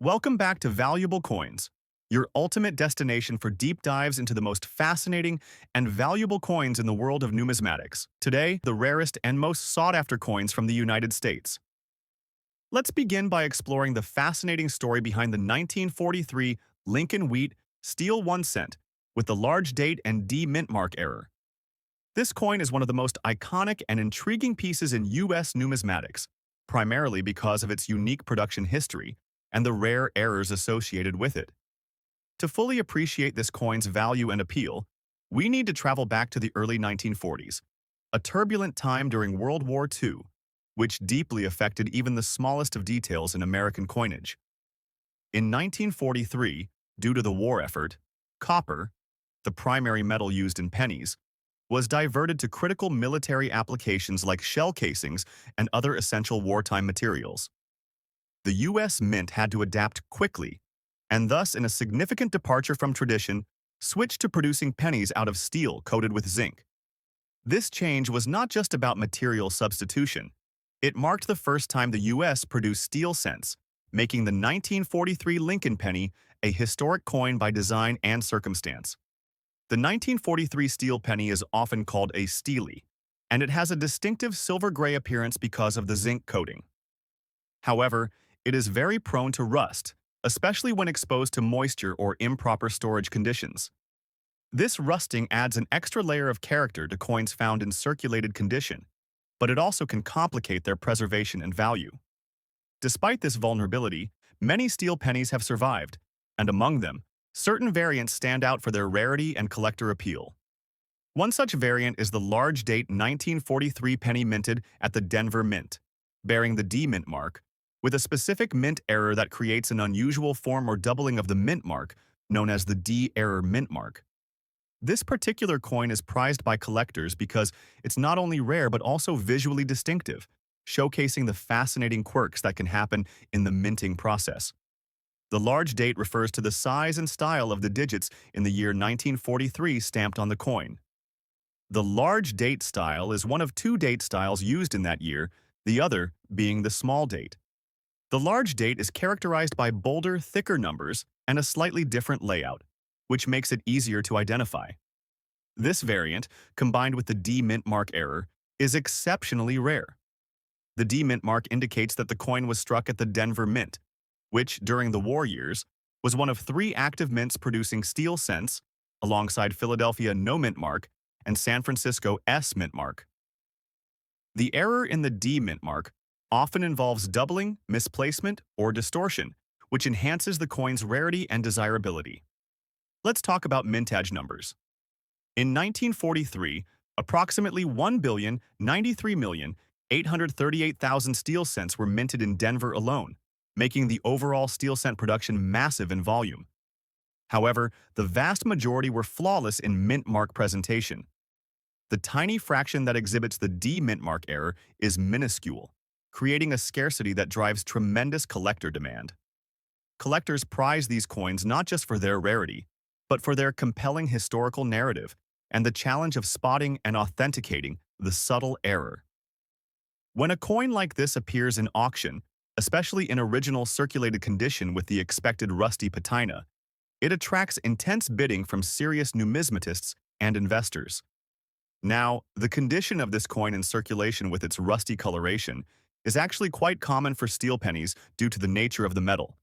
Welcome back to Valuable Coins, your ultimate destination for deep dives into the most fascinating and valuable coins in the world of numismatics. Today, the rarest and most sought-after coins from the United States. Let's begin by exploring the fascinating story behind the 1943 Lincoln Wheat Steel 1 cent with the large date and D mint mark error. This coin is one of the most iconic and intriguing pieces in U.S. numismatics, primarily because of its unique production history and the rare errors associated with it. To fully appreciate this coin's value and appeal, we need to travel back to the early 1940s, a turbulent time during World War II, which deeply affected even the smallest of details in American coinage. In 1943, due to the war effort, copper, the primary metal used in pennies, was diverted to critical military applications like shell casings and other essential wartime materials. The U.S. Mint had to adapt quickly, and thus, in a significant departure from tradition, switched to producing pennies out of steel coated with zinc. This change was not just about material substitution. It marked the first time the U.S. produced steel cents, making the 1943 Lincoln penny a historic coin by design and circumstance. The 1943 steel penny is often called a steely, and it has a distinctive silver-gray appearance because of the zinc coating. However, it is very prone to rust, especially when exposed to moisture or improper storage conditions. This rusting adds an extra layer of character to coins found in circulated condition, but it also can complicate their preservation and value. Despite this vulnerability, many steel pennies have survived, and among them, certain variants stand out for their rarity and collector appeal. One such variant is the large date 1943 penny minted at the Denver Mint, bearing the D mint mark, with a specific mint error that creates an unusual form or doubling of the mint mark, known as the D error mint mark. This particular coin is prized by collectors because it's not only rare but also visually distinctive, showcasing the fascinating quirks that can happen in the minting process. The large date refers to the size and style of the digits in the year 1943 stamped on the coin. The large date style is one of two date styles used in that year, the other being the small date. The large date is characterized by bolder, thicker numbers and a slightly different layout, which makes it easier to identify. This variant, combined with the D mint mark error, is exceptionally rare. The D mint mark indicates that the coin was struck at the Denver Mint, which, during the war years, was one of three active mints producing steel cents, alongside Philadelphia No Mint Mark and San Francisco S Mint Mark. The error in the D mint mark often involves doubling, misplacement, or distortion, which enhances the coin's rarity and desirability. Let's talk about mintage numbers. In 1943, approximately 1,093,838,000 steel cents were minted in Denver alone, making the overall steel cent production massive in volume. However, the vast majority were flawless in mint mark presentation. The tiny fraction that exhibits the D mint mark error is minuscule, creating a scarcity that drives tremendous collector demand. Collectors prize these coins not just for their rarity, but for their compelling historical narrative and the challenge of spotting and authenticating the subtle error. When a coin like this appears in auction, especially in original circulated condition with the expected rusty patina, it attracts intense bidding from serious numismatists and investors. Now, the condition of this coin in circulation with its rusty coloration is actually quite common for steel pennies due to the nature of the metal,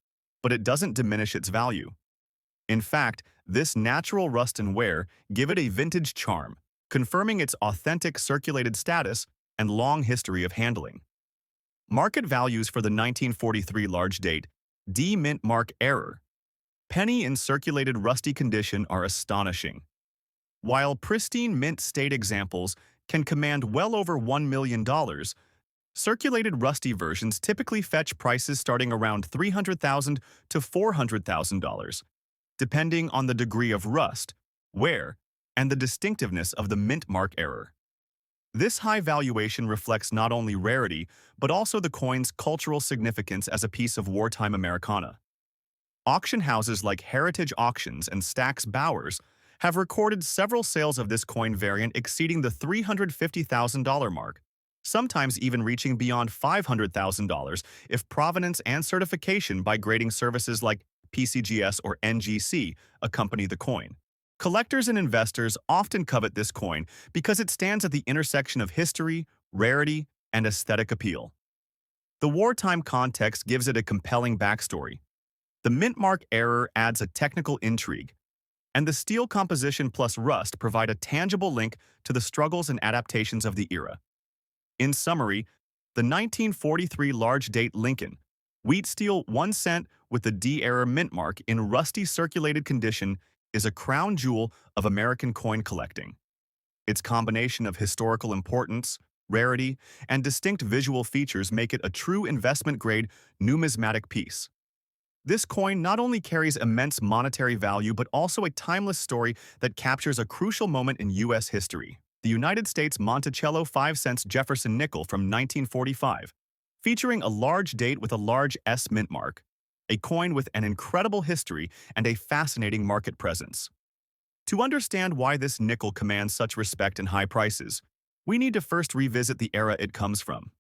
but it doesn't diminish its value. In fact, this natural rust and wear give it a vintage charm, confirming its authentic circulated status and long history of handling. Market values for the 1943 large date D mint mark error penny in circulated rusty condition are astonishing. While pristine mint state examples can command well over $1 million, circulated rusty versions typically fetch prices starting around $300,000 to $400,000, depending on the degree of rust, wear, and the distinctiveness of the mint mark error. This high valuation reflects not only rarity, but also the coin's cultural significance as a piece of wartime Americana. Auction houses like Heritage Auctions and Stack's Bowers have recorded several sales of this coin variant exceeding the $350,000 mark, sometimes even reaching beyond $500,000 if provenance and certification by grading services like PCGS or NGC accompany the coin. Collectors and investors often covet this coin because it stands at the intersection of history, rarity, and aesthetic appeal. The wartime context gives it a compelling backstory. The mint mark error adds a technical intrigue, and the steel composition plus rust provide a tangible link to the struggles and adaptations of the era. In summary, the 1943 large date Lincoln, wheat steel 1 cent with the D-era mint mark in rusty circulated condition is a crown jewel of American coin collecting. Its combination of historical importance, rarity, and distinct visual features make it a true investment-grade numismatic piece. This coin not only carries immense monetary value but also a timeless story that captures a crucial moment in U.S. history. The United States Monticello 5 cents Jefferson nickel from 1945, featuring a large date with a large S mint mark, a coin with an incredible history and a fascinating market presence. To understand why this nickel commands such respect and high prices, we need to first revisit the era it comes from.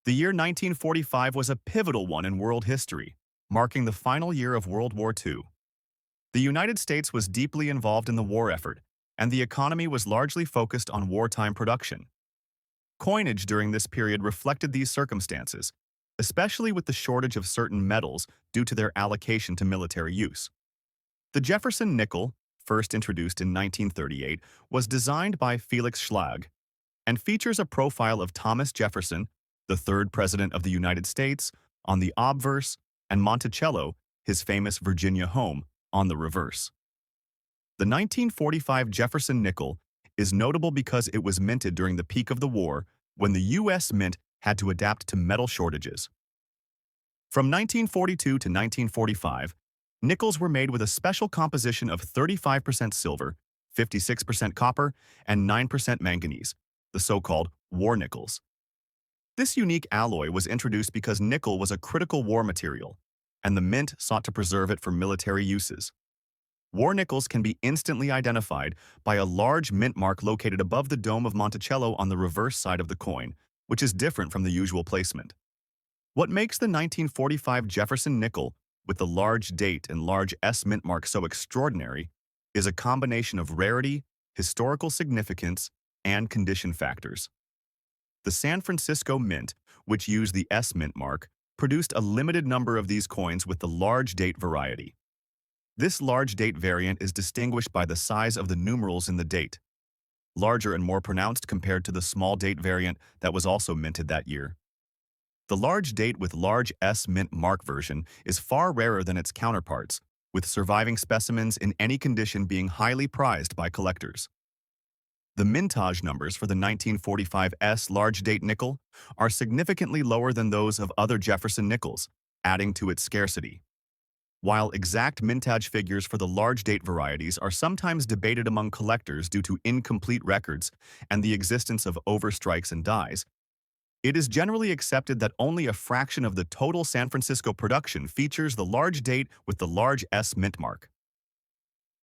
The year 1945 was a pivotal one in world history, marking the final year of World War II. The United States was deeply involved in the war effort, and the economy was largely focused on wartime production. Coinage during this period reflected these circumstances, especially with the shortage of certain metals due to their allocation to military use. The Jefferson nickel, first introduced in 1938, was designed by Felix Schlag and features a profile of Thomas Jefferson, the third president of the United States, on the obverse, and Monticello, his famous Virginia home, on the reverse. The 1945 Jefferson nickel is notable because it was minted during the peak of the war when the U.S. Mint had to adapt to metal shortages. From 1942 to 1945, nickels were made with a special composition of 35% silver, 56% copper, and 9% manganese, the so-called war nickels. This unique alloy was introduced because nickel was a critical war material, and the mint sought to preserve it for military uses. War nickels can be instantly identified by a large mint mark located above the dome of Monticello on the reverse side of the coin, which is different from the usual placement. What makes the 1945 Jefferson nickel with the large date and large S mint mark so extraordinary is a combination of rarity, historical significance, and condition factors. The San Francisco Mint, which used the S mint mark, produced a limited number of these coins with the large date variety. This large date variant is distinguished by the size of the numerals in the date, larger and more pronounced compared to the small date variant that was also minted that year. The large date with large S mint mark version is far rarer than its counterparts, with surviving specimens in any condition being highly prized by collectors. The mintage numbers for the 1945 S large date nickel are significantly lower than those of other Jefferson nickels, adding to its scarcity. While exact mintage figures for the large date varieties are sometimes debated among collectors due to incomplete records and the existence of overstrikes and dies, it is generally accepted that only a fraction of the total San Francisco production features the large date with the large S mint mark.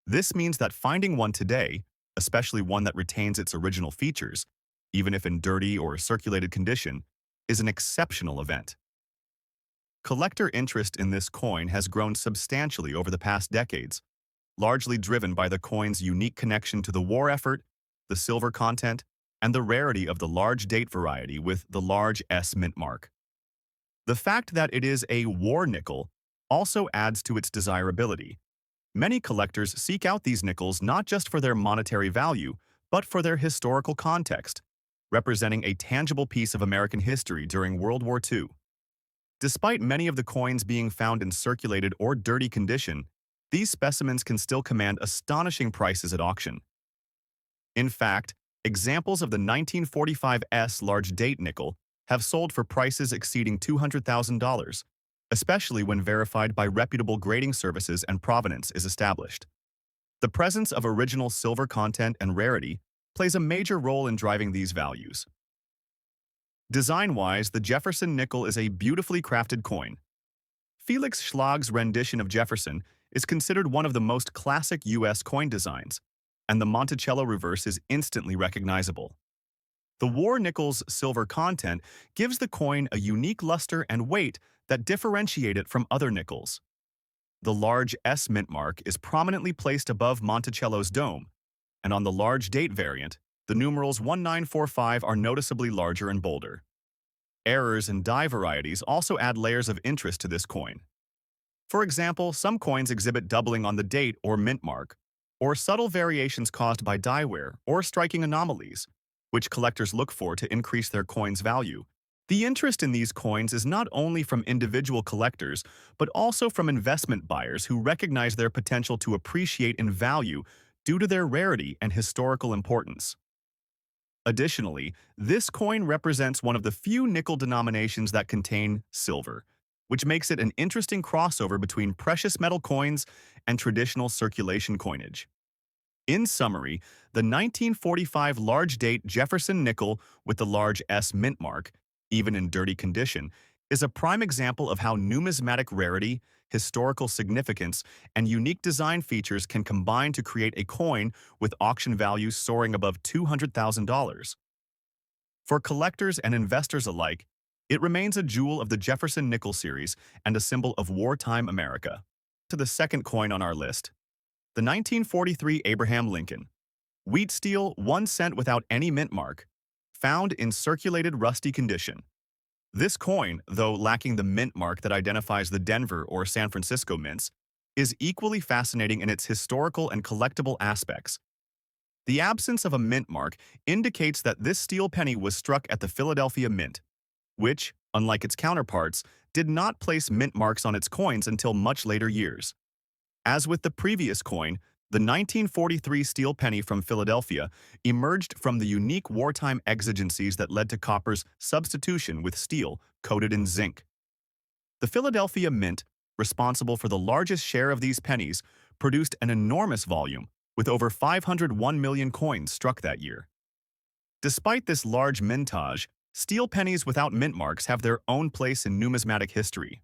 This means that finding one today, especially one that retains its original features, even if in dirty or circulated condition, is an exceptional event. Collector interest in this coin has grown substantially over the past decades, largely driven by the coin's unique connection to the war effort, the silver content, and the rarity of the large date variety with the large S mint mark. The fact that it is a war nickel also adds to its desirability. Many collectors seek out these nickels not just for their monetary value, but for their historical context, representing a tangible piece of American history during World War II. Despite many of the coins being found in circulated or dirty condition, these specimens can still command astonishing prices at auction. In fact, examples of the 1945 S large date nickel have sold for prices exceeding $200,000, especially when verified by reputable grading services and provenance is established. The presence of original silver content and rarity plays a major role in driving these values. Design-wise, the Jefferson nickel is a beautifully crafted coin. Felix Schlag's rendition of Jefferson is considered one of the most classic U.S. coin designs, and the Monticello reverse is instantly recognizable. The war nickel's silver content gives the coin a unique luster and weight that differentiate it from other nickels. The large S mint mark is prominently placed above Monticello's dome, and on the large date variant, the numerals 1945 are noticeably larger and bolder. Errors and die varieties also add layers of interest to this coin. For example, some coins exhibit doubling on the date or mint mark, or subtle variations caused by die wear or striking anomalies, which collectors look for to increase their coin's value. The interest in these coins is not only from individual collectors, but also from investment buyers who recognize their potential to appreciate in value due to their rarity and historical importance. Additionally, this coin represents one of the few nickel denominations that contain silver, which makes it an interesting crossover between precious metal coins and traditional circulation coinage. In summary, the 1945 large-date Jefferson nickel with the large S mint mark, even in dirty condition, is a prime example of how numismatic rarity, historical significance, and unique design features can combine to create a coin with auction values soaring above $200,000. For collectors and investors alike, it remains a jewel of the Jefferson nickel series and a symbol of wartime America. To the second coin on our list, the 1943 Abraham Lincoln, wheat steel 1 cent without any mint mark, found in circulated rusty condition. This coin, though lacking the mint mark that identifies the Denver or San Francisco mints, is equally fascinating in its historical and collectible aspects. The absence of a mint mark indicates that this steel penny was struck at the Philadelphia Mint, which, unlike its counterparts, did not place mint marks on its coins until much later years. As with the previous coin, the 1943 steel penny from Philadelphia emerged from the unique wartime exigencies that led to copper's substitution with steel coated in zinc. The Philadelphia Mint, responsible for the largest share of these pennies, produced an enormous volume, with over 501 million coins struck that year. Despite this large mintage, steel pennies without mint marks have their own place in numismatic history.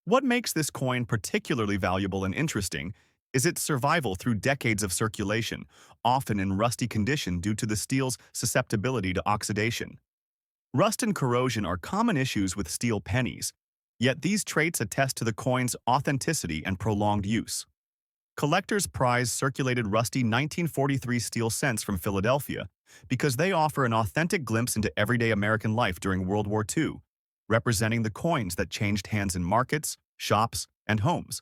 What makes this coin particularly valuable and interesting is its survival through decades of circulation, often in rusty condition due to the steel's susceptibility to oxidation. Rust and corrosion are common issues with steel pennies, yet these traits attest to the coin's authenticity and prolonged use. Collectors prize circulated rusty 1943 steel cents from Philadelphia because they offer an authentic glimpse into everyday American life during World War II, representing the coins that changed hands in markets, shops, and homes.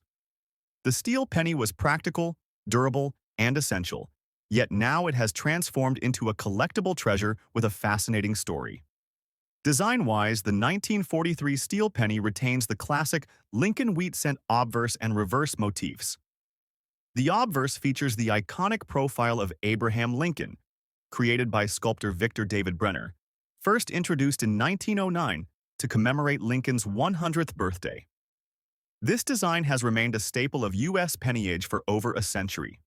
The steel penny was practical, durable, and essential, yet now it has transformed into a collectible treasure with a fascinating story. Design-wise, the 1943 steel penny retains the classic Lincoln wheat cent obverse and reverse motifs. The obverse features the iconic profile of Abraham Lincoln, created by sculptor Victor David Brenner, first introduced in 1909 to commemorate Lincoln's 100th birthday. This design has remained a staple of U.S. pennyage for over a century.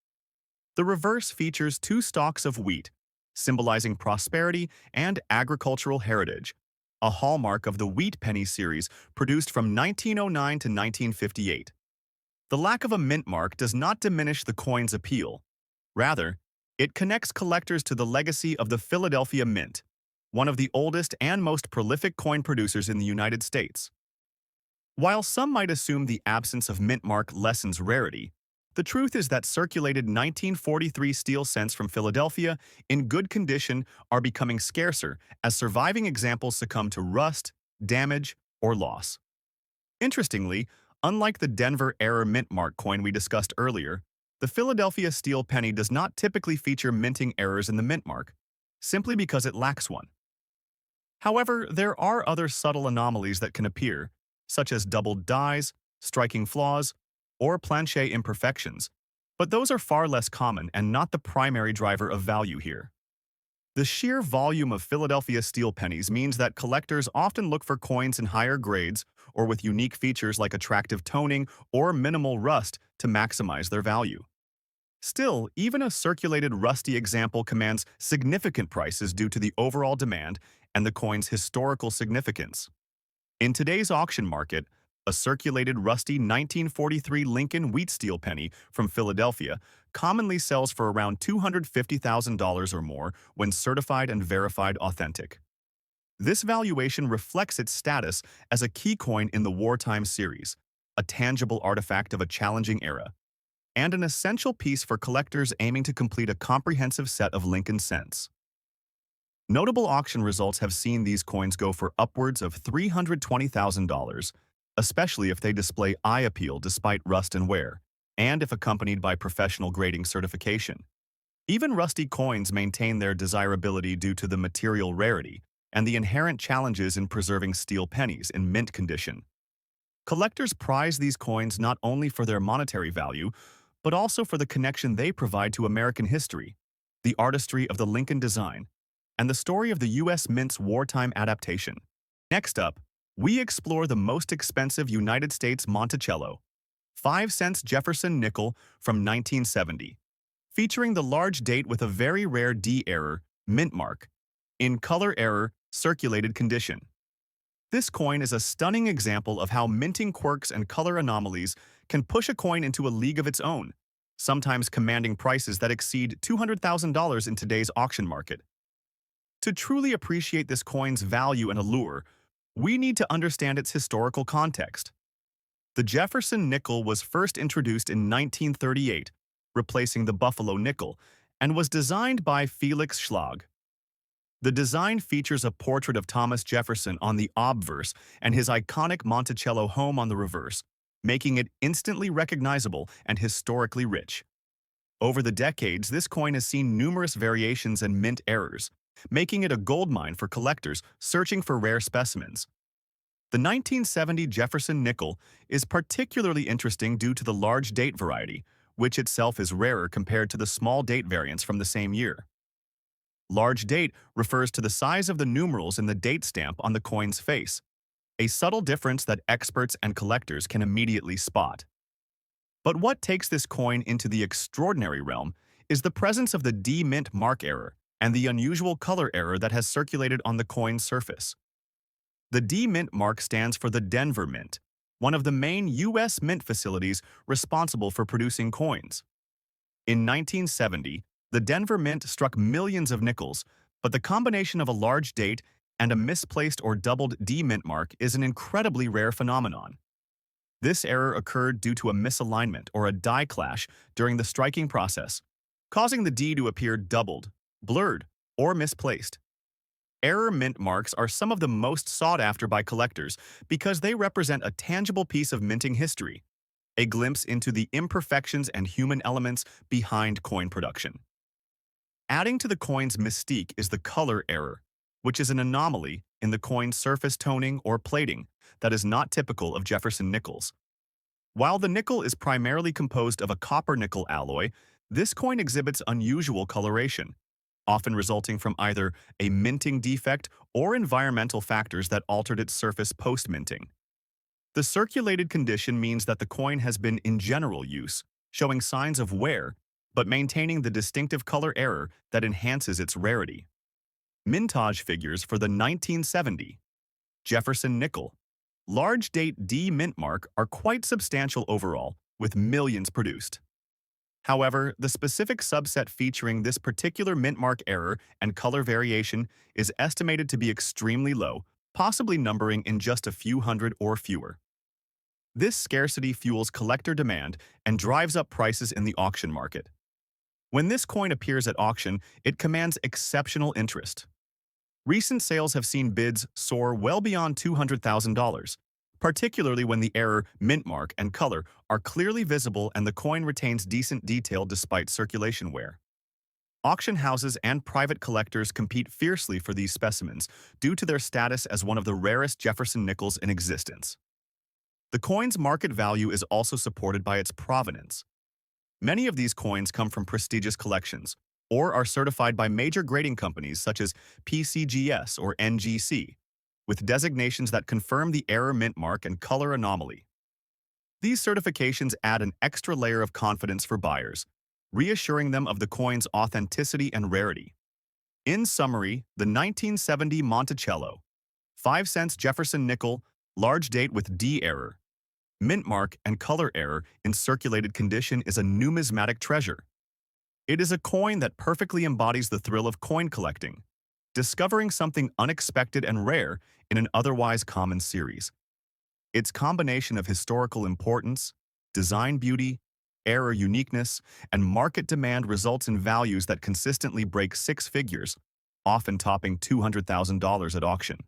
The reverse features 2 stalks of wheat, symbolizing prosperity and agricultural heritage, a hallmark of the wheat penny series produced from 1909 to 1958. The lack of a mint mark does not diminish the coin's appeal. Rather, it connects collectors to the legacy of the Philadelphia Mint, one of the oldest and most prolific coin producers in the United States. While some might assume the absence of mint mark lessens rarity, the truth is that circulated 1943 steel cents from Philadelphia in good condition are becoming scarcer as surviving examples succumb to rust, damage, or loss. Interestingly, unlike the Denver-era mint mark coin we discussed earlier, the Philadelphia steel penny does not typically feature minting errors in the mint mark, simply because it lacks one. However, there are other subtle anomalies that can appear, such as doubled dies, striking flaws, or planche imperfections, but those are far less common and not the primary driver of value here. The sheer volume of Philadelphia steel pennies means that collectors often look for coins in higher grades or with unique features like attractive toning or minimal rust to maximize their value. Still, even a circulated rusty example commands significant prices due to the overall demand and the coin's historical significance. In today's auction market, A circulated rusty 1943 Lincoln wheat steel penny from Philadelphia commonly sells for around $250,000 or more when certified and verified authentic. This valuation reflects its status as a key coin in the wartime series, a tangible artifact of a challenging era, and an essential piece for collectors aiming to complete a comprehensive set of Lincoln cents. Notable auction results have seen these coins go for upwards of $320,000, especially if they display eye appeal despite rust and wear, and if accompanied by professional grading certification. Even rusty coins maintain their desirability due to the material rarity and the inherent challenges in preserving steel pennies in mint condition. Collectors prize these coins not only for their monetary value, but also for the connection they provide to American history, the artistry of the Lincoln design, and the story of the U.S. Mint's wartime adaptation. Next up, we explore the most expensive United States Monticello, 5-cent Jefferson nickel from 1970, featuring the large date with a very rare D error, mint mark, in color error, circulated condition. This coin is a stunning example of how minting quirks and color anomalies can push a coin into a league of its own, sometimes commanding prices that exceed $200,000 in today's auction market. To truly appreciate this coin's value and allure, we need to understand its historical context. The Jefferson nickel was first introduced in 1938, replacing the Buffalo nickel, and was designed by Felix Schlag. The design features a portrait of Thomas Jefferson on the obverse and his iconic Monticello home on the reverse, making it instantly recognizable and historically rich. Over the decades, this coin has seen numerous variations and mint errors, making it a goldmine for collectors searching for rare specimens. The 1970 Jefferson nickel is particularly interesting due to the large date variety, which itself is rarer compared to the small date variants from the same year. Large date refers to the size of the numerals in the date stamp on the coin's face, a subtle difference that experts and collectors can immediately spot. But what takes this coin into the extraordinary realm is the presence of the D mint mark error and the unusual color error that has circulated on the coin's surface. The D mint mark stands for the Denver Mint, one of the main U.S. mint facilities responsible for producing coins. In 1970, the Denver Mint struck millions of nickels, but the combination of a large date and a misplaced or doubled D mint mark is an incredibly rare phenomenon. This error occurred due to a misalignment or a die clash during the striking process, causing the D to appear doubled, blurred, or misplaced. Error mint marks are some of the most sought after by collectors because they represent a tangible piece of minting history, a glimpse into the imperfections and human elements behind coin production. Adding to the coin's mystique is the color error, which is an anomaly in the coin's surface toning or plating that is not typical of Jefferson nickels. While the nickel is primarily composed of a copper-nickel alloy, this coin exhibits unusual coloration, often resulting from either a minting defect or environmental factors that altered its surface post-minting. The circulated condition means that the coin has been in general use, showing signs of wear, but maintaining the distinctive color error that enhances its rarity. Mintage figures for the 1970 Jefferson nickel large date D mint mark are quite substantial overall, with millions produced. However, the specific subset featuring this particular mint mark error and color variation is estimated to be extremely low, possibly numbering in just a few hundred or fewer. This scarcity fuels collector demand and drives up prices in the auction market. When this coin appears at auction, it commands exceptional interest. Recent sales have seen bids soar well beyond $200,000, particularly when the error, mint mark, and color are clearly visible and the coin retains decent detail despite circulation wear. Auction houses and private collectors compete fiercely for these specimens due to their status as one of the rarest Jefferson nickels in existence. The coin's market value is also supported by its provenance. Many of these coins come from prestigious collections or are certified by major grading companies such as PCGS or NGC, with designations that confirm the error mint mark and color anomaly. These certifications add an extra layer of confidence for buyers, reassuring them of the coin's authenticity and rarity. In summary, the 1970 Monticello, 5 cents Jefferson nickel, large date with D error, mint mark, and color error in circulated condition is a numismatic treasure. It is a coin that perfectly embodies the thrill of coin collecting, discovering something unexpected and rare in an otherwise common series. Its combination of historical importance, design beauty, error uniqueness, and market demand results in values that consistently break six figures, often topping $200,000 at auction.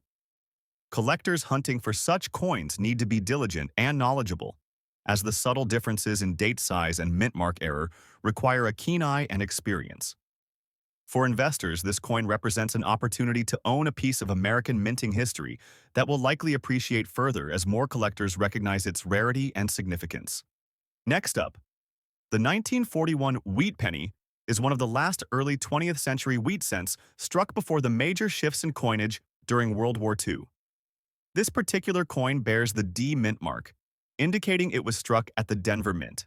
Collectors hunting for such coins need to be diligent and knowledgeable, as the subtle differences in date size and mint mark error require a keen eye and experience. For investors, this coin represents an opportunity to own a piece of American minting history that will likely appreciate further as more collectors recognize its rarity and significance. Next up, the 1941 wheat penny is one of the last early 20th century wheat cents struck before the major shifts in coinage during World War II. This particular coin bears the D mint mark, indicating it was struck at the Denver Mint.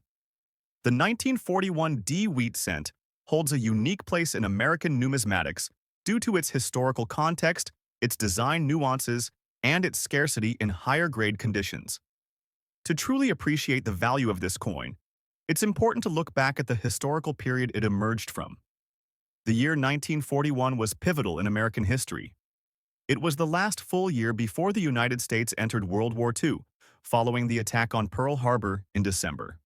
The 1941 D wheat cent holds a unique place in American numismatics due to its historical context, its design nuances, and its scarcity in higher-grade conditions. To truly appreciate the value of this coin, it's important to look back at the historical period it emerged from. The year 1941 was pivotal in American history. It was the last full year before the United States entered World War II, following the attack on Pearl Harbor in December.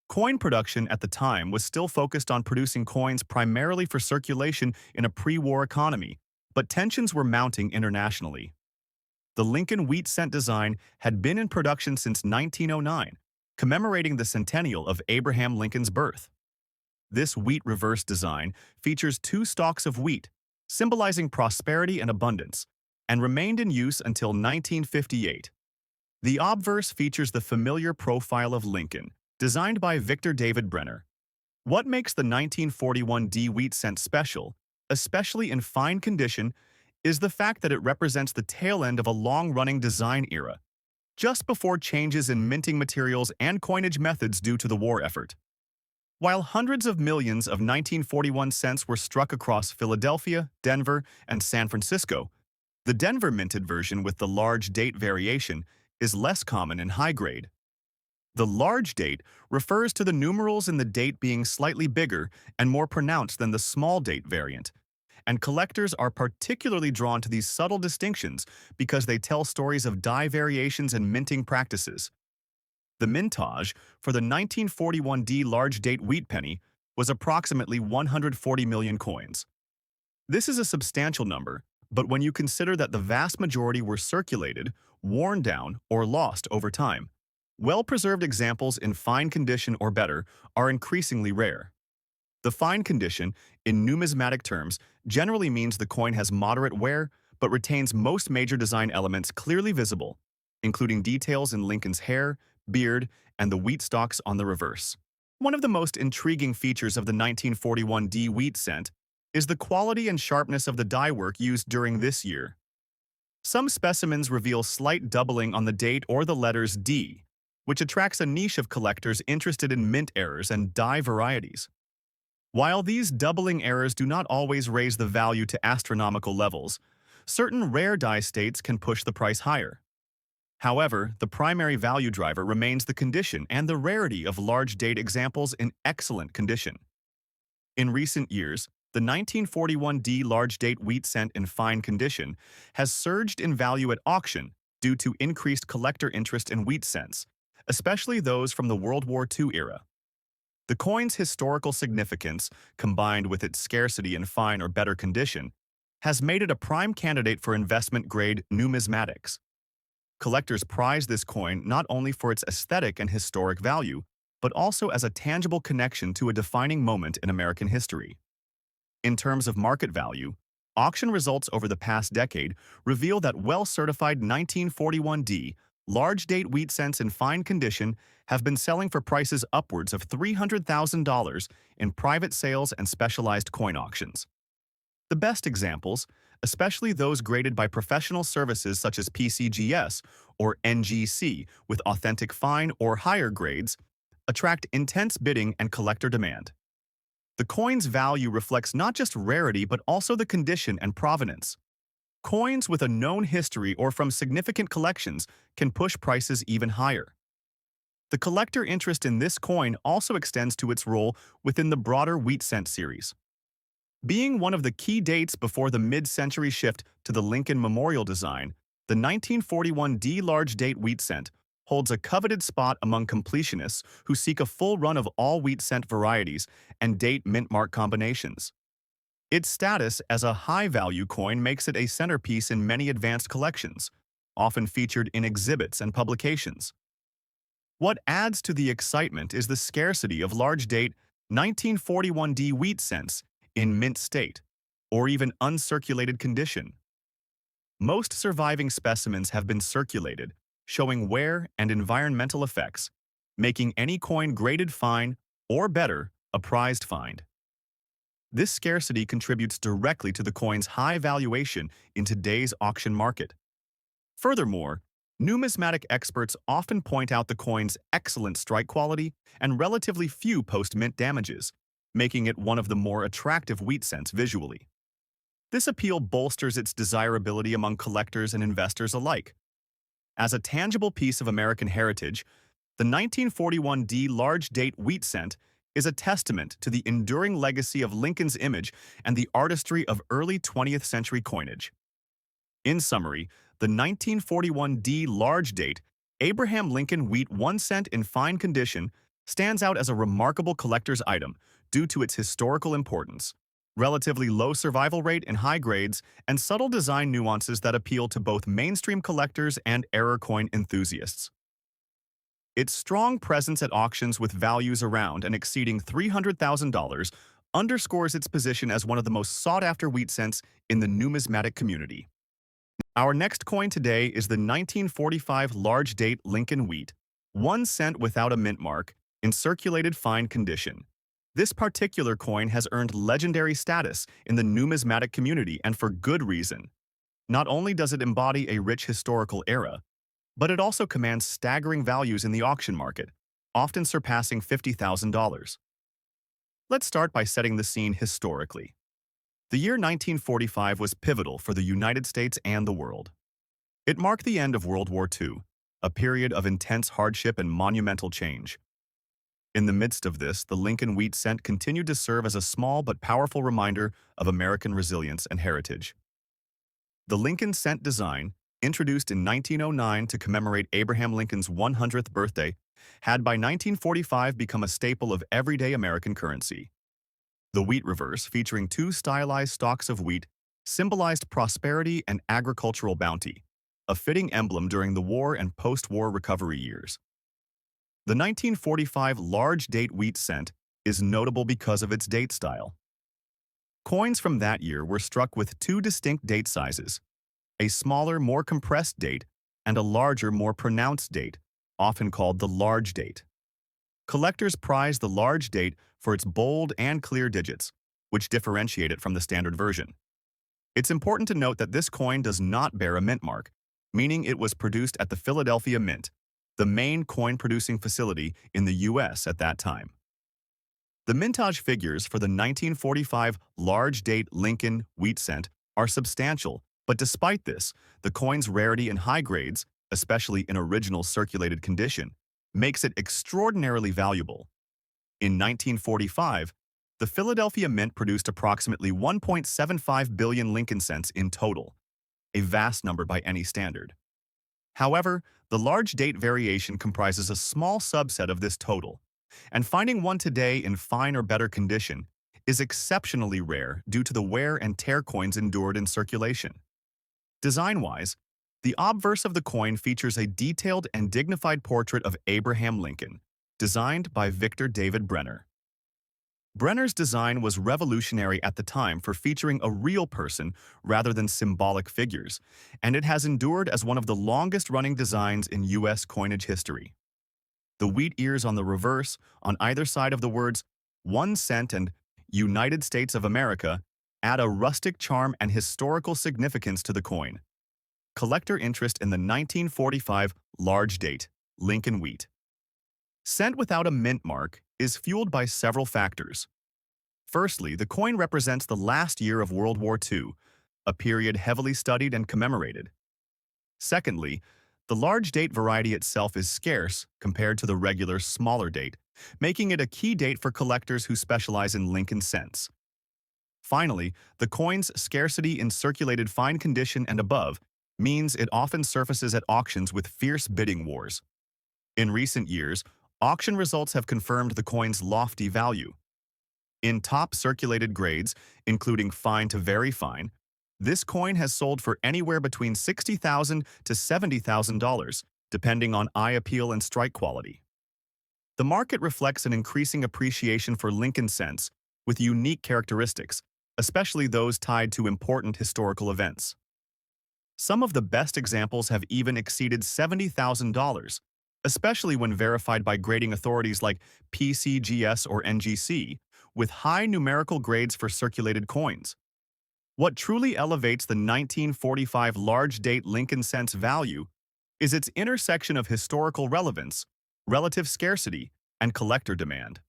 Coin production at the time was still focused on producing coins primarily for circulation in a pre-war economy, but tensions were mounting internationally. The Lincoln wheat cent design had been in production since 1909, commemorating the centennial of Abraham Lincoln's birth. This wheat reverse design features two stalks of wheat, symbolizing prosperity and abundance, and remained in use until 1958. The obverse features the familiar profile of Lincoln, designed by Victor David Brenner. What makes the 1941 D wheat cent special, especially in fine condition, is the fact that it represents the tail end of a long-running design era, just before changes in minting materials and coinage methods due to the war effort. While hundreds of millions of 1941 cents were struck across Philadelphia, Denver, and San Francisco, the Denver minted version with the large date variation is less common in high grade. The large date refers to the numerals in the date being slightly bigger and more pronounced than the small date variant, and collectors are particularly drawn to these subtle distinctions because they tell stories of die variations and minting practices. The mintage for the 1941 D large date wheat penny was approximately 140 million coins. This is a substantial number, but when you consider that the vast majority were circulated, worn down, or lost over time, well-preserved examples in fine condition or better are increasingly rare. The fine condition, in numismatic terms, generally means the coin has moderate wear but retains most major design elements clearly visible, including details in Lincoln's hair, beard, and the wheat stalks on the reverse. One of the most intriguing features of the 1941 D wheat cent is the quality and sharpness of the die work used during this year. Some specimens reveal slight doubling on the date or the letters D, which attracts a niche of collectors interested in mint errors and die varieties. While these doubling errors do not always raise the value to astronomical levels, certain rare die states can push the price higher. However, the primary value driver remains the condition and the rarity of large date examples in excellent condition. In recent years, the 1941 D large date wheat cent in fine condition has surged in value at auction due to increased collector interest in wheat cents, especially those from the World War II era. The coin's historical significance, combined with its scarcity in fine or better condition, has made it a prime candidate for investment-grade numismatics. Collectors prize this coin not only for its aesthetic and historic value, but also as a tangible connection to a defining moment in American history. In terms of market value, auction results over the past decade reveal that well-certified 1941 D large-date wheat cents in fine condition have been selling for prices upwards of $300,000 in private sales and specialized coin auctions. The best examples, especially those graded by professional services such as PCGS or NGC with authentic fine or higher grades, attract intense bidding and collector demand. The coin's value reflects not just rarity but also the condition and provenance. Coins with a known history or from significant collections can push prices even higher. The collector interest in this coin also extends to its role within the broader wheat cent series. Being one of the key dates before the mid-century shift to the Lincoln Memorial design, the 1941 D large date wheat cent holds a coveted spot among completionists who seek a full run of all wheat cent varieties and date mint mark combinations. Its status as a high-value coin makes it a centerpiece in many advanced collections, often featured in exhibits and publications. What adds to the excitement is the scarcity of large-date 1941D wheat cents in mint state, or even uncirculated condition. Most surviving specimens have been circulated, showing wear and environmental effects, making any coin graded fine or better a prized find. This scarcity contributes directly to the coin's high valuation in today's auction market. Furthermore, numismatic experts often point out the coin's excellent strike quality and relatively few post-mint damages, making it one of the more attractive wheat cents visually. This appeal bolsters its desirability among collectors and investors alike. As a tangible piece of American heritage, the 1941D large date wheat cent is a testament to the enduring legacy of Lincoln's image and the artistry of early 20th century coinage. In summary, the 1941D large date Abraham Lincoln wheat 1 cent in fine condition stands out as a remarkable collector's item due to its historical importance, relatively low survival rate in high grades, and subtle design nuances that appeal to both mainstream collectors and error coin enthusiasts. Its strong presence at auctions with values around and exceeding $300,000 underscores its position as one of the most sought-after wheat cents in the numismatic community. Our next coin today is the 1945 large date Lincoln wheat, 1 cent without a mint mark, in circulated fine condition. This particular coin has earned legendary status in the numismatic community, and for good reason. Not only does it embody a rich historical era, but it also commands staggering values in the auction market, often surpassing $50,000. Let's start by setting the scene historically. The year 1945 was pivotal for the United States and the world. It marked the end of World War II, a period of intense hardship and monumental change. In the midst of this, the Lincoln wheat cent continued to serve as a small but powerful reminder of American resilience and heritage. The Lincoln cent design, introduced in 1909 to commemorate Abraham Lincoln's 100th birthday, had by 1945 become a staple of everyday American currency. The wheat reverse, featuring 2 stylized stalks of wheat, symbolized prosperity and agricultural bounty, a fitting emblem during the war and post-war recovery years. The 1945 large date wheat cent is notable because of its date style. Coins from that year were struck with 2 distinct date sizes, a smaller, more compressed date, and a larger, more pronounced date, often called the large date. Collectors prize the large date for its bold and clear digits, which differentiate it from the standard version. It's important to note that this coin does not bear a mint mark, meaning it was produced at the Philadelphia Mint, the main coin-producing facility in the U.S. at that time. The mintage figures for the 1945 large date Lincoln wheat cent are substantial, but despite this, the coin's rarity and high grades, especially in original circulated condition, makes it extraordinarily valuable. In 1945, the Philadelphia Mint produced approximately 1.75 billion Lincoln cents in total, a vast number by any standard. However, the large date variation comprises a small subset of this total, and finding one today in fine or better condition is exceptionally rare due to the wear and tear coins endured in circulation. Design-wise, the obverse of the coin features a detailed and dignified portrait of Abraham Lincoln, designed by Victor David Brenner. Brenner's design was revolutionary at the time for featuring a real person rather than symbolic figures, and it has endured as one of the longest-running designs in U.S. coinage history. The wheat ears on the reverse, on either side of the words 1 cent and United States of America, add a rustic charm and historical significance to the coin. Collector interest in the 1945 large date Lincoln wheat cent without a mint mark is fueled by several factors. Firstly, the coin represents the last year of World War II, a period heavily studied and commemorated. Secondly, The large date variety itself is scarce compared to the regular smaller date, making it a key date for collectors who specialize in Lincoln cents. Finally, the coin's scarcity in circulated fine condition and above means it often surfaces at auctions with fierce bidding wars. In recent years, auction results have confirmed the coin's lofty value. In top circulated grades, including fine to very fine, this coin has sold for anywhere between $60,000 to $70,000, depending on eye appeal and strike quality. The market reflects an increasing appreciation for Lincoln cents with unique characteristics, especially those tied to important historical events. Some of the best examples have even exceeded $70,000, especially when verified by grading authorities like PCGS or NGC, with high numerical grades for circulated coins. What truly elevates the 1945 large-date Lincoln cents value is its intersection of historical relevance, relative scarcity, and collector demand.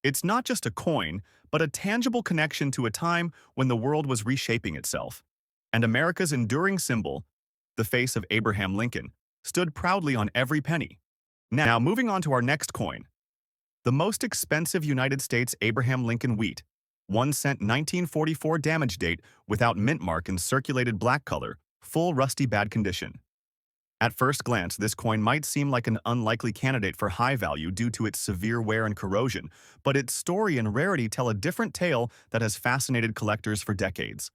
It's not just a coin, but a tangible connection to a time when the world was reshaping itself, and America's enduring symbol, the face of Abraham Lincoln, stood proudly on every penny. Now, moving on to our next coin. The most expensive United States Abraham Lincoln wheat, 1 cent 1944 damage date without mint mark in circulated black color, full rusty bad condition. At first glance, this coin might seem like an unlikely candidate for high value due to its severe wear and corrosion, but its story and rarity tell a different tale that has fascinated collectors for decades.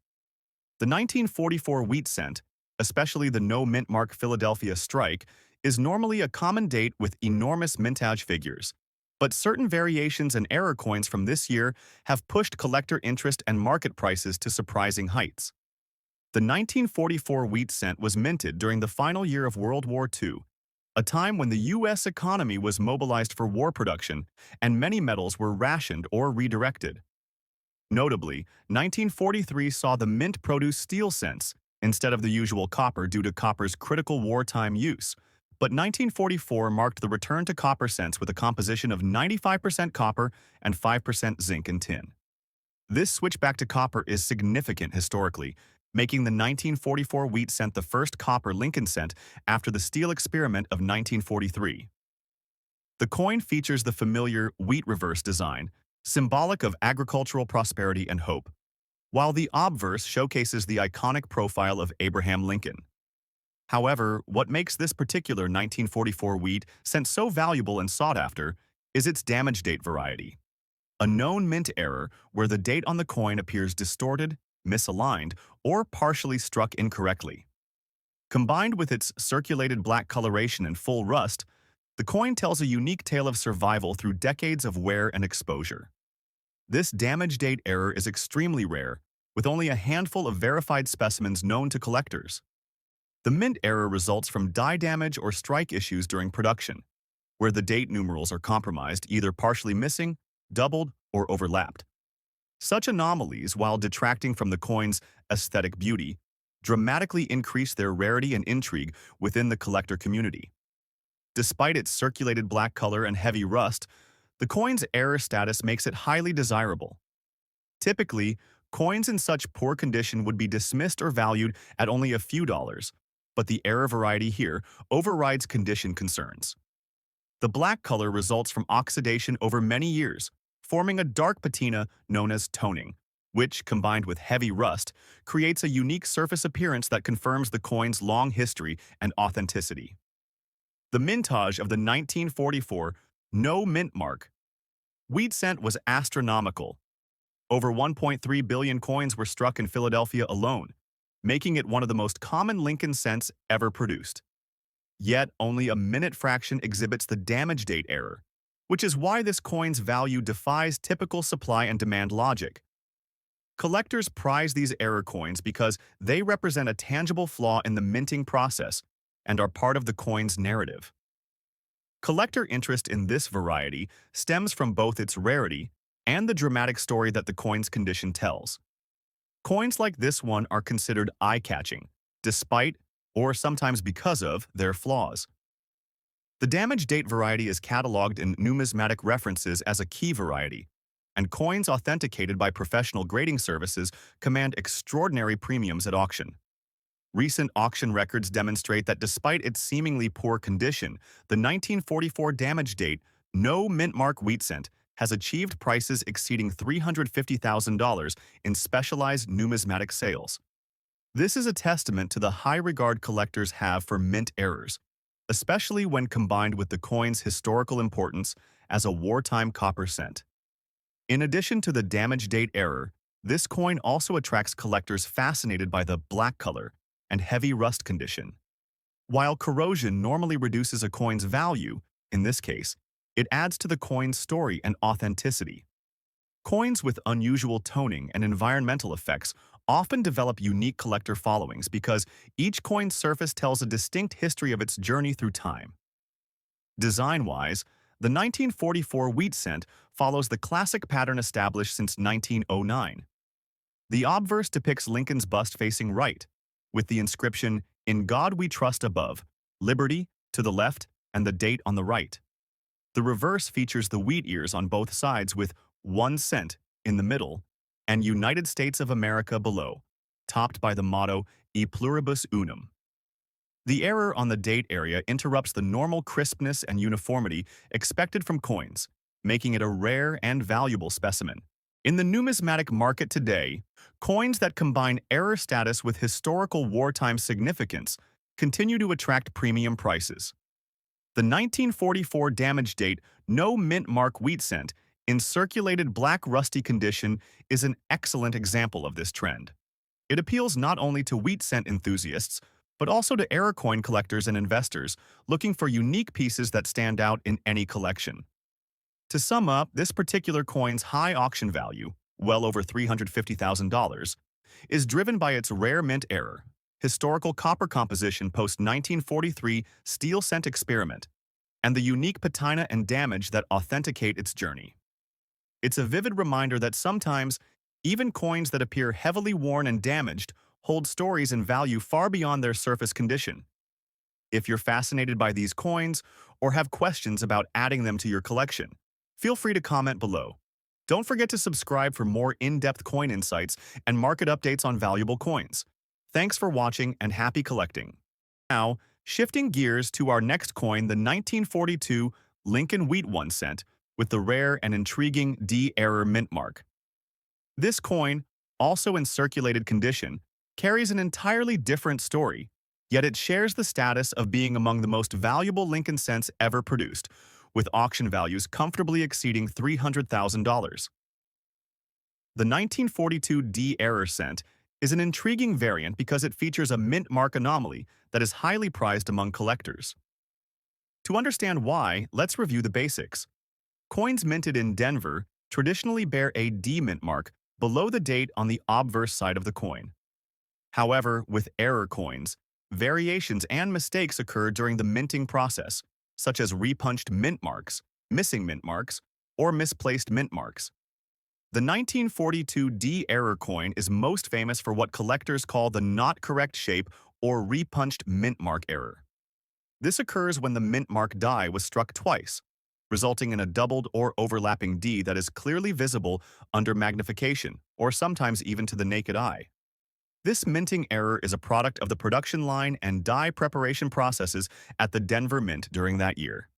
The 1944 wheat cent, especially the no mint mark Philadelphia strike, is normally a common date with enormous mintage figures. But certain variations and error coins from this year have pushed collector interest and market prices to surprising heights. The 1944 wheat cent was minted during the final year of World War II, a time when the U.S. economy was mobilized for war production and many metals were rationed or redirected. Notably, 1943 saw the mint produce steel cents instead of the usual copper due to copper's critical wartime use, but 1944 marked the return to copper cents with a composition of 95% copper and 5% zinc and tin. This switch back to copper is significant historically, making the 1944 wheat cent the first copper Lincoln cent after the steel experiment of 1943. The coin features the familiar wheat reverse design, symbolic of agricultural prosperity and hope, while the obverse showcases the iconic profile of Abraham Lincoln. However, what makes this particular 1944 wheat cent so valuable and sought after is its damage date variety, a known mint error where the date on the coin appears distorted, misaligned, or partially struck incorrectly. Combined with its circulated black coloration and full rust, the coin tells a unique tale of survival through decades of wear and exposure. This damage date error is extremely rare, with only a handful of verified specimens known to collectors. The mint error results from die damage or strike issues during production, where the date numerals are compromised, either partially missing, doubled, or overlapped. Such anomalies, while detracting from the coin's aesthetic beauty, dramatically increase their rarity and intrigue within the collector community. Despite its circulated black color and heavy rust, the coin's error status makes it highly desirable. Typically, coins in such poor condition would be dismissed or valued at only a few dollars, but the error variety here overrides condition concerns. The black color results from oxidation over many years, forming a dark patina known as toning, which, combined with heavy rust, creates a unique surface appearance that confirms the coin's long history and authenticity. The mintage of the 1944 no mint mark wheat cent was astronomical. Over 1.3 billion coins were struck in Philadelphia alone, making it one of the most common Lincoln cents ever produced. Yet, only a minute fraction exhibits the damage date error, which is why this coin's value defies typical supply and demand logic. Collectors prize these error coins because they represent a tangible flaw in the minting process and are part of the coin's narrative. Collector interest in this variety stems from both its rarity and the dramatic story that the coin's condition tells. Coins like this one are considered eye-catching, despite, or sometimes because of, their flaws. The damage date variety is cataloged in numismatic references as a key variety, and coins authenticated by professional grading services command extraordinary premiums at auction. Recent auction records demonstrate that despite its seemingly poor condition, the 1944 damage date, no mint mark wheat cent, has achieved prices exceeding $350,000 in specialized numismatic sales. This is a testament to the high regard collectors have for mint errors, especially when combined with the coin's historical importance as a wartime copper cent. In addition to the damage date error, this coin also attracts collectors fascinated by the black color and heavy rust condition. While corrosion normally reduces a coin's value, in this case, it adds to the coin's story and authenticity. Coins with unusual toning and environmental effects often develop unique collector followings because each coin's surface tells a distinct history of its journey through time. Design-wise, the 1944 wheat cent follows the classic pattern established since 1909. The obverse depicts Lincoln's bust facing right, with the inscription, "In God We Trust" above, "Liberty" to the left, and the date on the right. The reverse features the wheat ears on both sides with 1 cent in the middle and United States of America below, topped by the motto E pluribus unum. The error on the date area interrupts the normal crispness and uniformity expected from coins, making it a rare and valuable specimen. In the numismatic market today, coins that combine error status with historical wartime significance continue to attract premium prices. The 1944 damage date no mint mark wheat cent in circulated black rusty condition is an excellent example of this trend. It appeals not only to wheat cent enthusiasts, but also to error coin collectors and investors looking for unique pieces that stand out in any collection. To sum up, this particular coin's high auction value, well over $350,000, is driven by its rare mint error, historical copper composition post-1943 steel cent experiment, and the unique patina and damage that authenticate its journey. It's a vivid reminder that sometimes, even coins that appear heavily worn and damaged hold stories and value far beyond their surface condition. If you're fascinated by these coins or have questions about adding them to your collection, feel free to comment below. Don't forget to subscribe for more in-depth coin insights and market updates on valuable coins. Thanks for watching and happy collecting. Now, shifting gears to our next coin, the 1942 Lincoln Wheat 1 cent, with the rare and intriguing D-error mint mark. This coin, also in circulated condition, carries an entirely different story, yet it shares the status of being among the most valuable Lincoln cents ever produced, with auction values comfortably exceeding $300,000. The 1942 D-error cent is an intriguing variant because it features a mint mark anomaly that is highly prized among collectors. To understand why, let's review the basics. Coins minted in Denver traditionally bear a D mint mark below the date on the obverse side of the coin. However, with error coins, variations and mistakes occur during the minting process, such as repunched mint marks, missing mint marks, or misplaced mint marks. The 1942 D error coin is most famous for what collectors call the not correct shape or repunched mint mark error. This occurs when the mint mark die was struck twice, resulting in a doubled or overlapping D that is clearly visible under magnification, or sometimes even to the naked eye. This minting error is a product of the production line and die preparation processes at the Denver Mint during that year.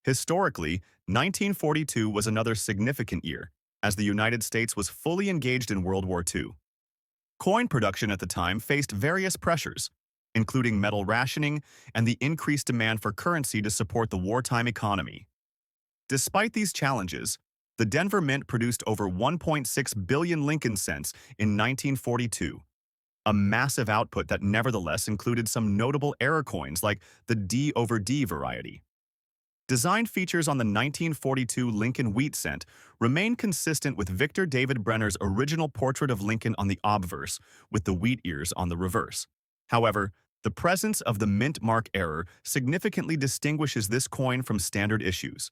Historically, 1942 was another significant year, as the United States was fully engaged in World War II. Coin production at the time faced various pressures, including metal rationing and the increased demand for currency to support the wartime economy. Despite these challenges, the Denver Mint produced over 1.6 billion Lincoln cents in 1942, a massive output that nevertheless included some notable error coins like the D over D variety. Design features on the 1942 Lincoln Wheat cent remain consistent with Victor David Brenner's original portrait of Lincoln on the obverse, with the wheat ears on the reverse. However, the presence of the mint mark error significantly distinguishes this coin from standard issues.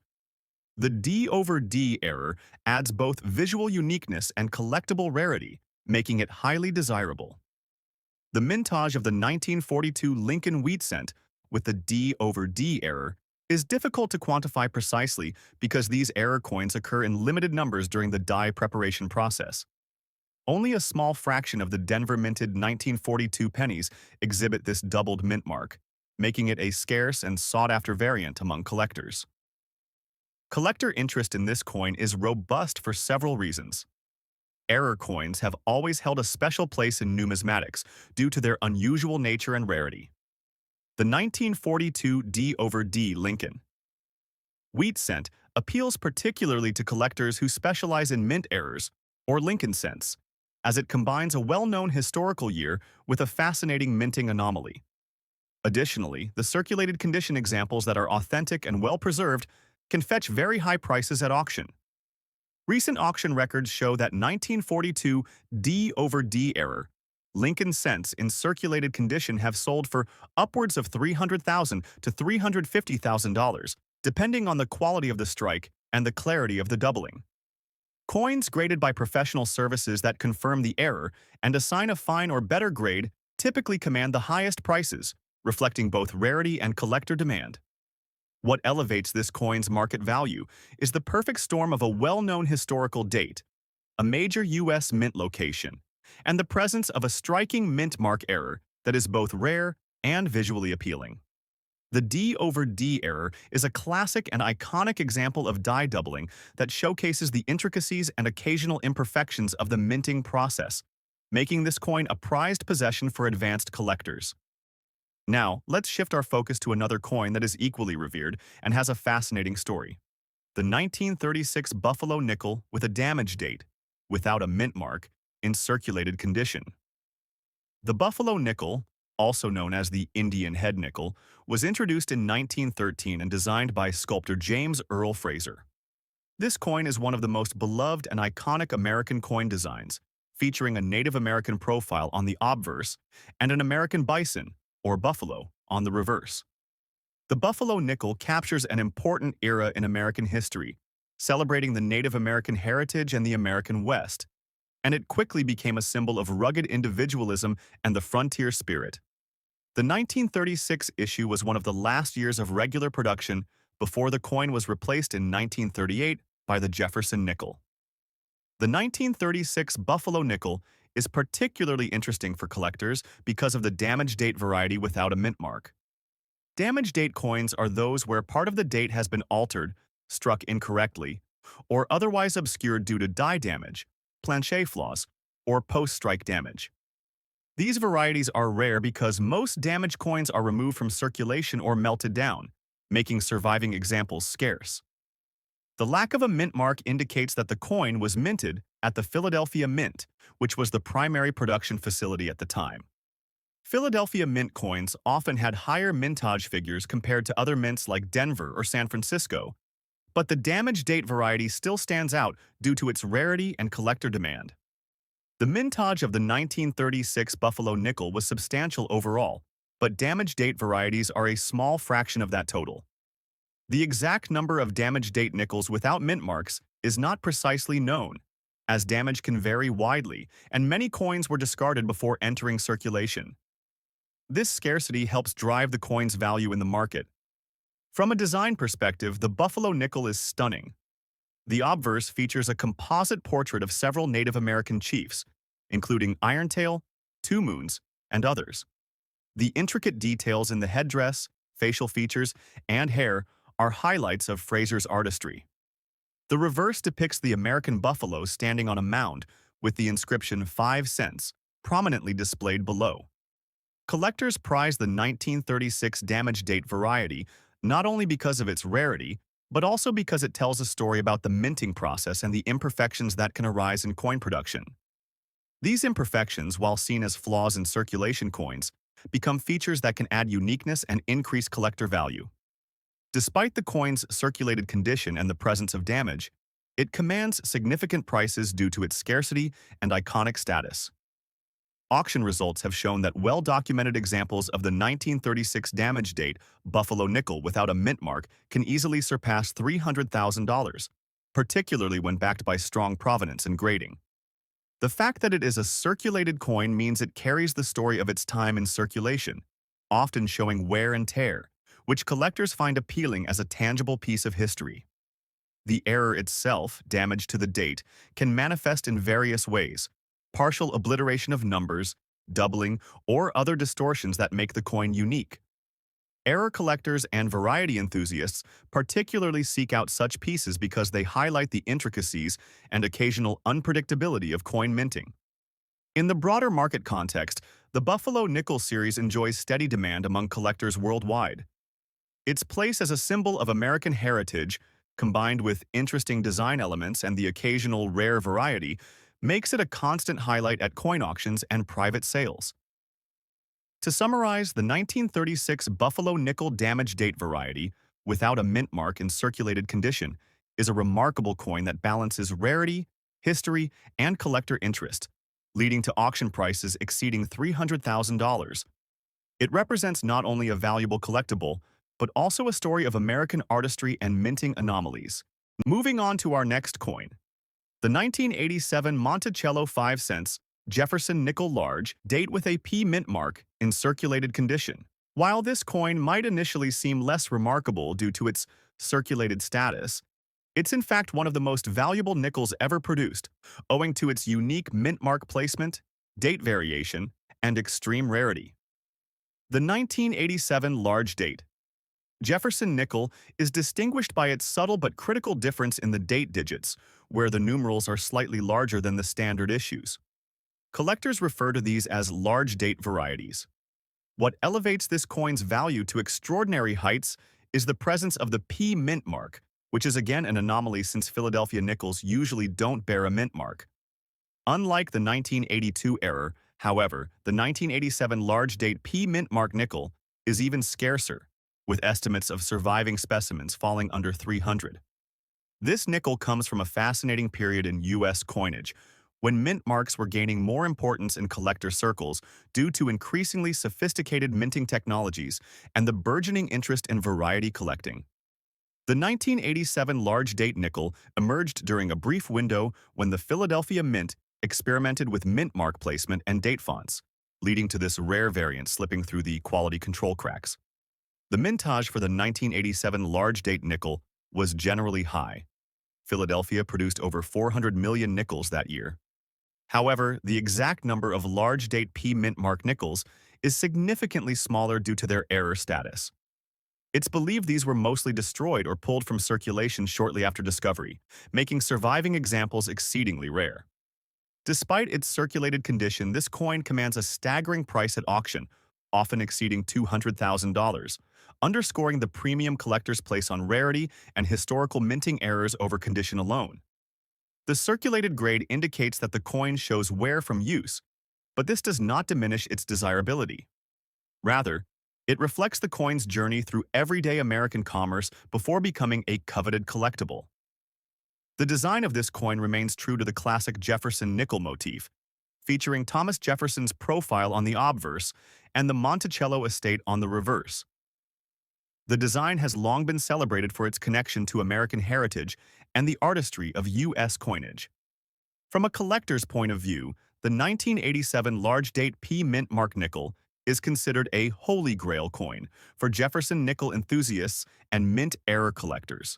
The D over D error adds both visual uniqueness and collectible rarity, making it highly desirable. The mintage of the 1942 Lincoln Wheat cent, with the D over D error, is difficult to quantify precisely because these error coins occur in limited numbers during the die preparation process. Only a small fraction of the Denver-minted 1942 pennies exhibit this doubled mint mark, making it a scarce and sought-after variant among collectors. Collector interest in this coin is robust for several reasons. Error coins have always held a special place in numismatics due to their unusual nature and rarity. The 1942 D over D Lincoln wheat cent appeals particularly to collectors who specialize in mint errors, or Lincoln cents, as it combines a well-known historical year with a fascinating minting anomaly. Additionally, the circulated condition examples that are authentic and well-preserved can fetch very high prices at auction. Recent auction records show that 1942 D over D error Lincoln cents in circulated condition have sold for upwards of $300,000 to $350,000, depending on the quality of the strike and the clarity of the doubling. Coins graded by professional services that confirm the error and assign a fine or better grade typically command the highest prices, reflecting both rarity and collector demand. What elevates this coin's market value is the perfect storm of a well-known historical date, a major U.S. mint location, and the presence of a striking mint mark error that is both rare and visually appealing. The D over D error is a classic and iconic example of die doubling that showcases the intricacies and occasional imperfections of the minting process, making this coin a prized possession for advanced collectors. Now, let's shift our focus to another coin that is equally revered and has a fascinating story. The 1936 Buffalo nickel with a damage date, without a mint mark, in circulated condition. The Buffalo nickel, also known as the Indian head nickel, was introduced in 1913 and designed by sculptor James Earl Fraser. This coin is one of the most beloved and iconic American coin designs, featuring a Native American profile on the obverse and an American bison, or buffalo, on the reverse. The Buffalo nickel captures an important era in American history, celebrating the Native American heritage and the American West, and it quickly became a symbol of rugged individualism and the frontier spirit. The 1936 issue was one of the last years of regular production before the coin was replaced in 1938 by the Jefferson nickel. The 1936 Buffalo nickel is particularly interesting for collectors because of the damage date variety without a mint mark. Damage date coins are those where part of the date has been altered, struck incorrectly, or otherwise obscured due to die damage, planchet flaws, or post-strike damage. These varieties are rare because most damaged coins are removed from circulation or melted down, making surviving examples scarce. The lack of a mint mark indicates that the coin was minted at the Philadelphia Mint, which was the primary production facility at the time. Philadelphia Mint coins often had higher mintage figures compared to other mints like Denver or San Francisco, but the damage date variety still stands out due to its rarity and collector demand. The mintage of the 1936 Buffalo nickel was substantial overall, but damage date varieties are a small fraction of that total. The exact number of damage date nickels without mint marks is not precisely known, as damage can vary widely, and many coins were discarded before entering circulation. This scarcity helps drive the coin's value in the market. From a design perspective, the Buffalo nickel is stunning. The obverse features a composite portrait of several Native American chiefs, including Irontail, Two Moons, and others. The intricate details in the headdress, facial features, and hair are highlights of Fraser's artistry. The reverse depicts the American buffalo standing on a mound with the inscription 5 cents prominently displayed below. Collectors prize the 1936 damage date variety not only because of its rarity, but also because it tells a story about the minting process and the imperfections that can arise in coin production. These imperfections, while seen as flaws in circulation coins, become features that can add uniqueness and increase collector value. Despite the coin's circulated condition and the presence of damage, it commands significant prices due to its scarcity and iconic status. Auction results have shown that well-documented examples of the 1936 damage date Buffalo nickel without a mint mark can easily surpass $300,000, particularly when backed by strong provenance and grading. The fact that it is a circulated coin means it carries the story of its time in circulation, often showing wear and tear, which collectors find appealing as a tangible piece of history. The error itself, damage to the date, can manifest in various ways, partial obliteration of numbers, doubling, or other distortions that make the coin unique. Error collectors and variety enthusiasts particularly seek out such pieces because they highlight the intricacies and occasional unpredictability of coin minting. In the broader market context, the Buffalo Nickel series enjoys steady demand among collectors worldwide. Its place as a symbol of American heritage, combined with interesting design elements and the occasional rare variety, makes it a constant highlight at coin auctions and private sales. To summarize, the 1936 Buffalo Nickel damage date variety, without a mint mark in circulated condition, is a remarkable coin that balances rarity, history, and collector interest, leading to auction prices exceeding $300,000. It represents not only a valuable collectible, but also a story of American artistry and minting anomalies. Moving on to our next coin. The 1987 Monticello 5 cents Jefferson nickel large date with a P mint mark in circulated condition. While this coin might initially seem less remarkable due to its circulated status, it's in fact one of the most valuable nickels ever produced, owing to its unique mint mark placement, date variation, and extreme rarity. The 1987 large date Jefferson nickel is distinguished by its subtle but critical difference in the date digits, where the numerals are slightly larger than the standard issues. Collectors refer to these as large date varieties. What elevates this coin's value to extraordinary heights is the presence of the P mint mark, which is again an anomaly since Philadelphia nickels usually don't bear a mint mark. Unlike the 1982 error, however, the 1987 large date P mint mark nickel is even scarcer, with estimates of surviving specimens falling under 300. This nickel comes from a fascinating period in U.S. coinage, when mint marks were gaining more importance in collector circles due to increasingly sophisticated minting technologies and the burgeoning interest in variety collecting. The 1987 large date nickel emerged during a brief window when the Philadelphia Mint experimented with mint mark placement and date fonts, leading to this rare variant slipping through the quality control cracks. The mintage for the 1987 large date nickel was generally high. Philadelphia produced over 400 million nickels that year. However, the exact number of large date P mint mark nickels is significantly smaller due to their error status. It's believed these were mostly destroyed or pulled from circulation shortly after discovery, making surviving examples exceedingly rare. Despite its circulated condition, this coin commands a staggering price at auction, often exceeding $200,000, underscoring the premium collectors place on rarity and historical minting errors over condition alone. The circulated grade indicates that the coin shows wear from use, but this does not diminish its desirability. Rather, it reflects the coin's journey through everyday American commerce before becoming a coveted collectible. The design of this coin remains true to the classic Jefferson nickel motif, featuring Thomas Jefferson's profile on the obverse and the Monticello estate on the reverse. The design has long been celebrated for its connection to American heritage and the artistry of U.S. coinage. From a collector's point of view, the 1987 large date P mint mark nickel is considered a holy grail coin for Jefferson nickel enthusiasts and mint error collectors.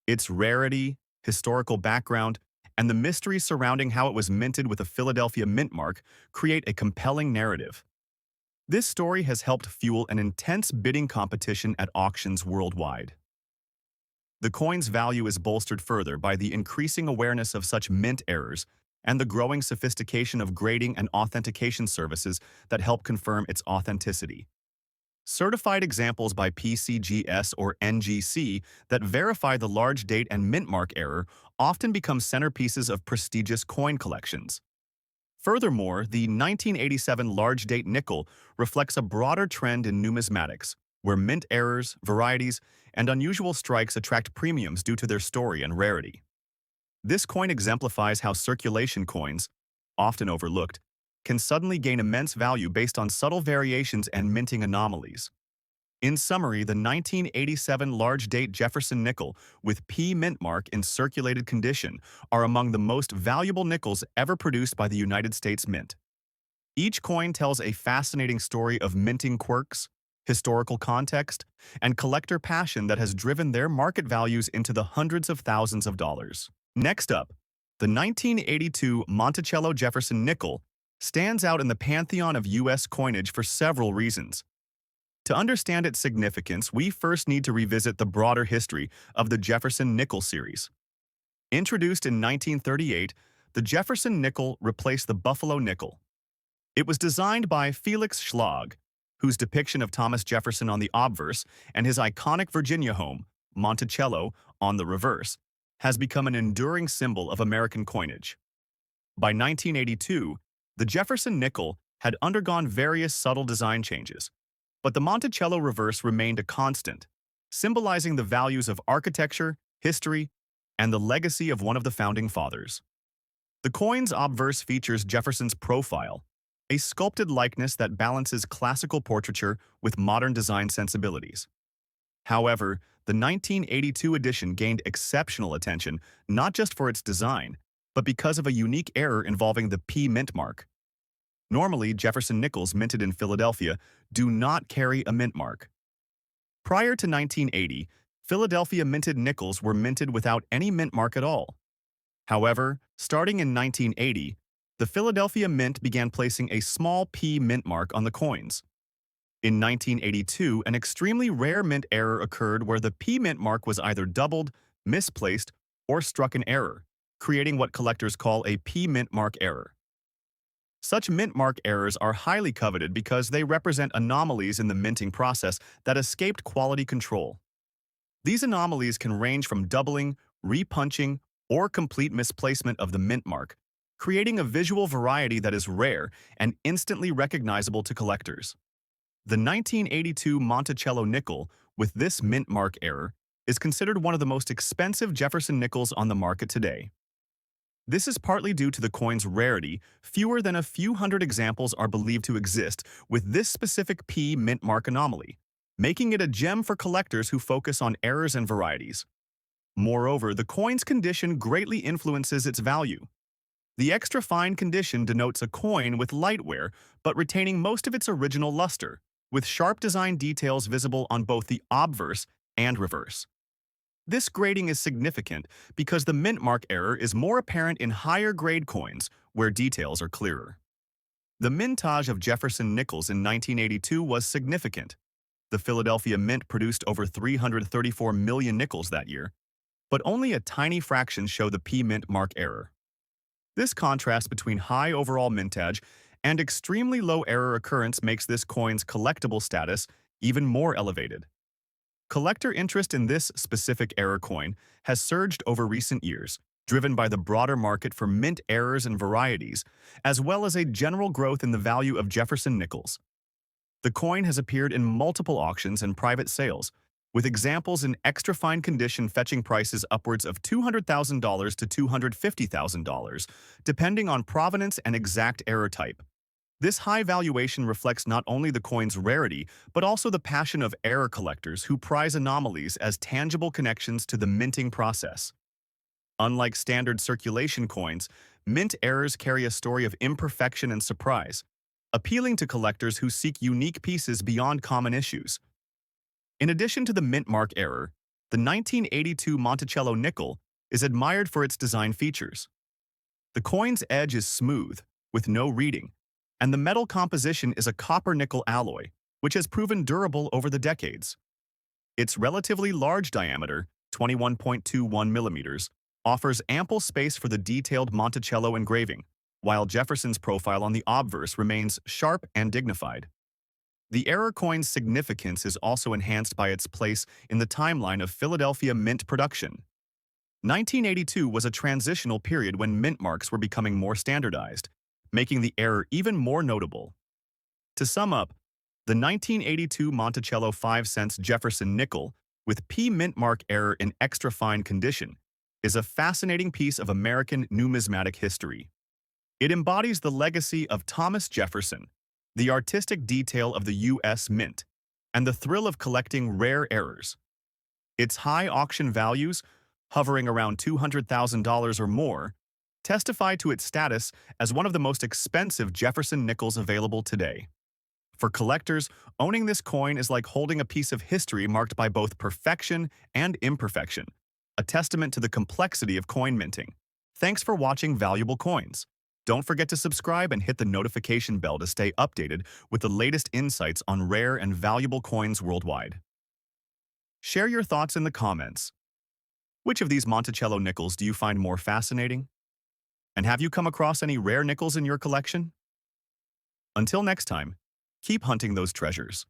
Its rarity, historical background, and the mystery surrounding how it was minted with a Philadelphia mint mark create a compelling narrative. This story has helped fuel an intense bidding competition at auctions worldwide. The coin's value is bolstered further by the increasing awareness of such mint errors and the growing sophistication of grading and authentication services that help confirm its authenticity. Certified examples by PCGS or NGC that verify the large date and mint mark error often become centerpieces of prestigious coin collections. Furthermore, the 1987 large date nickel reflects a broader trend in numismatics, where mint errors, varieties, and unusual strikes attract premiums due to their story and rarity. This coin exemplifies how circulation coins, often overlooked, can suddenly gain immense value based on subtle variations and minting anomalies. In summary, the 1987 large date Jefferson nickel with P mint mark in circulated condition are among the most valuable nickels ever produced by the United States Mint. Each coin tells a fascinating story of minting quirks, historical context, and collector passion that has driven their market values into the hundreds of thousands of dollars. Next up, The 1982 Monticello Jefferson nickel stands out in the pantheon of U.S. coinage for several reasons. To understand its significance, we first need to revisit the broader history of the Jefferson nickel series. Introduced in 1938, the Jefferson nickel replaced the Buffalo nickel. It was designed by Felix Schlag, whose depiction of Thomas Jefferson on the obverse and his iconic Virginia home, Monticello, on the reverse, has become an enduring symbol of American coinage. By 1982, the Jefferson nickel had undergone various subtle design changes, but the Monticello reverse remained a constant, symbolizing the values of architecture, history, and the legacy of one of the founding fathers. The coin's obverse features Jefferson's profile, a sculpted likeness that balances classical portraiture with modern design sensibilities. However, the 1982 edition gained exceptional attention not just for its design, but because of a unique error involving the P mint mark. Normally, Jefferson nickels minted in Philadelphia do not carry a mint mark. Prior to 1980, Philadelphia minted nickels were minted without any mint mark at all. However, starting in 1980, the Philadelphia Mint began placing a small P mint mark on the coins. In 1982, an extremely rare mint error occurred where the P mint mark was either doubled, misplaced, or struck in error, creating what collectors call a P mint mark error. Such mint mark errors are highly coveted because they represent anomalies in the minting process that escaped quality control. These anomalies can range from doubling, repunching, or complete misplacement of the mint mark, creating a visual variety that is rare and instantly recognizable to collectors. The 1982 Monticello nickel, with this mint mark error, is considered one of the most expensive Jefferson nickels on the market today. This is partly due to the coin's rarity. Fewer than a few hundred examples are believed to exist with this specific P mint mark anomaly, making it a gem for collectors who focus on errors and varieties. Moreover, the coin's condition greatly influences its value. The extra fine condition denotes a coin with light wear but retaining most of its original luster, with sharp design details visible on both the obverse and reverse. This grading is significant because the mint mark error is more apparent in higher grade coins where details are clearer. The mintage of Jefferson nickels in 1982 was significant. The Philadelphia Mint produced over 334 million nickels that year, but only a tiny fraction show the P mint mark error. This contrast between high overall mintage and extremely low error occurrence makes this coin's collectible status even more elevated. Collector interest in this specific error coin has surged over recent years, driven by the broader market for mint errors and varieties, as well as a general growth in the value of Jefferson nickels. The coin has appeared in multiple auctions and private sales, with examples in extra fine condition fetching prices upwards of $200,000 to $250,000, depending on provenance and exact error type. This high valuation reflects not only the coin's rarity, but also the passion of error collectors who prize anomalies as tangible connections to the minting process. Unlike standard circulation coins, mint errors carry a story of imperfection and surprise, appealing to collectors who seek unique pieces beyond common issues. In addition to the mint mark error, the 1982 Monticello nickel is admired for its design features. The coin's edge is smooth, with no reading, and the metal composition is a copper-nickel alloy, which has proven durable over the decades. Its relatively large diameter, 21.21 millimeters, offers ample space for the detailed Monticello engraving, while Jefferson's profile on the obverse remains sharp and dignified. The error coin's significance is also enhanced by its place in the timeline of Philadelphia mint production. 1982 was a transitional period when mint marks were becoming more standardized, making the error even more notable. To sum up, the 1982 Monticello 5-cents Jefferson nickel, with P mint mark error in extra fine condition, is a fascinating piece of American numismatic history. It embodies the legacy of Thomas Jefferson, the artistic detail of the U.S. Mint, and the thrill of collecting rare errors. Its high auction values, hovering around $200,000 or more, testify to its status as one of the most expensive Jefferson nickels available today. For collectors, owning this coin is like holding a piece of history marked by both perfection and imperfection, a testament to the complexity of coin minting. Thanks for watching Valuable Coins. Don't forget to subscribe and hit the notification bell to stay updated with the latest insights on rare and valuable coins worldwide. Share your thoughts in the comments. Which of these Monticello nickels do you find more fascinating? And have you come across any rare nickels in your collection? Until next time, keep hunting those treasures.